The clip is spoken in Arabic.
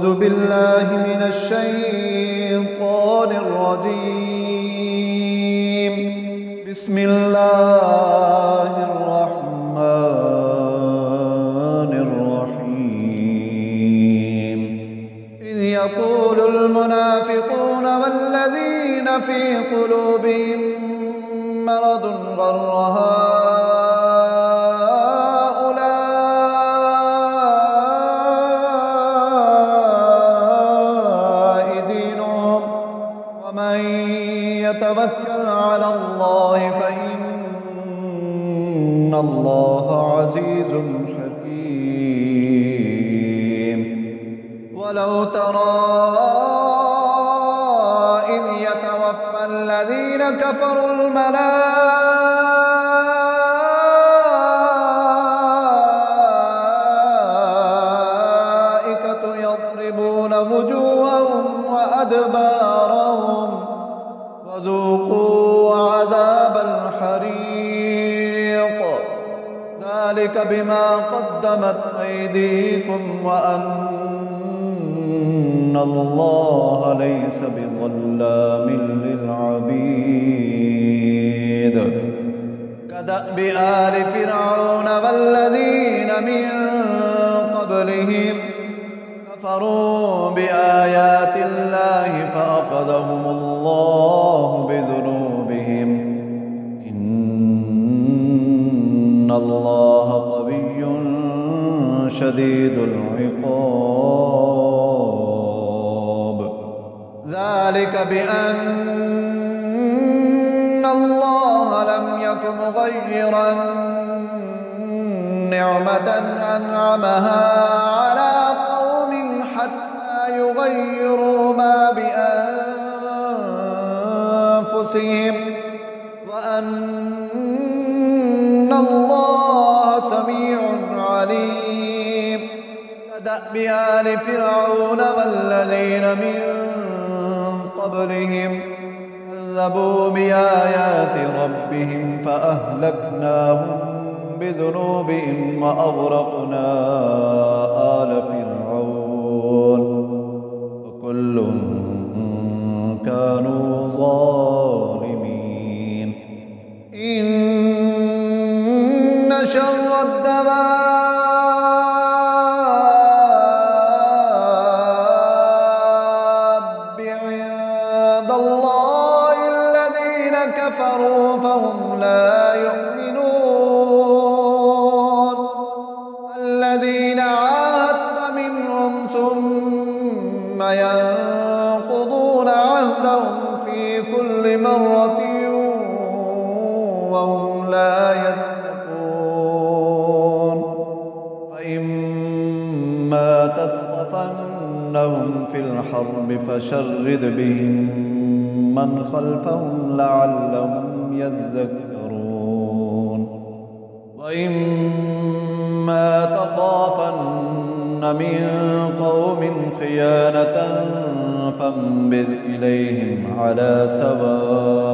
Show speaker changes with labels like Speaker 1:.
Speaker 1: أعوذ بالله من الشيطان الرجيم. بسم الله الرحمن الرحيم. إذ يقول المنافقون والذين في قلوبهم مرض غر هؤلاء دينهم ومن يتوكل على الله فإن الله عزيز حكيم. ولو ترى إذ يتوفى الذين كفروا الملائكة يضربون وجوههم وأدبارهم وذوقوا عذاب الحريق ذلك بما قدمت أيديكم وأن الله ليس بظلام للعبيد. كدأب آل فرعون والذين من قبلهم كفروا بآيات الله فأخذهم الله بذنوبهم إن الله قوي شديد العقاب. ذلك بأن الله لم يك مغيرا نعمة أنعمها على قوم حتى يغيروا ما بأنفسهم وأن الله سميع عليم. كدأب آل فرعون والذين من قبلهم كذبوا بآيات ربهم فأهلكناهم بذنوبهم وأغرقنا آل فرعون وكل كانوا ظالمين. إن شر الدواب عند الله الذين كفروا فهم لا يؤمنون. الذين عاهدت منهم ثم ينقضون عهدهم في كل مرة وهم لا يتقون. فإما تثقفنهم في الحرب فشرد بهم من خلفهم لعلهم يذكرون. وإما تخافن من قوم خيانة فانبذ إليهم على سواء